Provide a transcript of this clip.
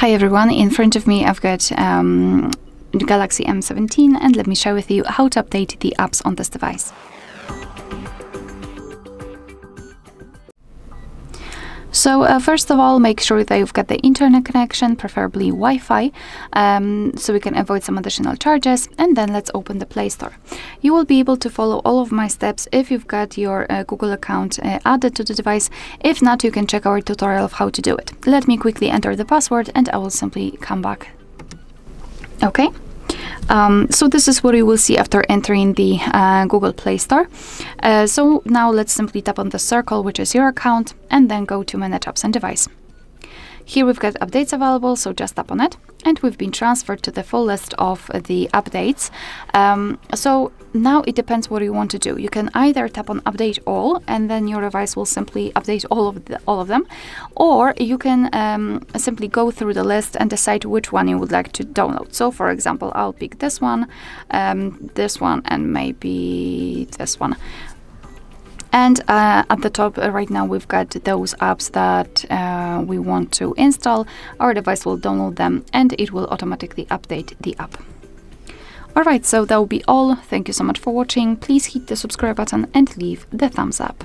Hi everyone, in front of me I've got the Galaxy M17 and let me share with you how to update the apps on this device. So first of all, make sure that you've got the internet connection, preferably Wi-Fi, so we can avoid some additional charges, and then let's open the Play Store. You will be able to follow all of my steps if you've got your Google account added to the device. If not, you can check our tutorial of how to do it. Let me quickly enter the password and I will simply come back. Okay. So this is what you will see after entering the Google Play Store. So now let's simply tap on the circle, which is your account, and then go to Manage Apps and Device. Here we've got updates available, so just tap on it, and we've been transferred to the full list of the updates. So now it depends what you want to do. You can either tap on Update All, and then your device will simply update all of them, or you can simply go through the list and decide which one you would like to download. So, for example, I'll pick this one, and maybe this one. And at the top right now we've got those apps that we want to install. Our device will download them and it will automatically update the app. Alright, so that will be all. Thank you so much for watching. Please hit the subscribe button and leave the thumbs up.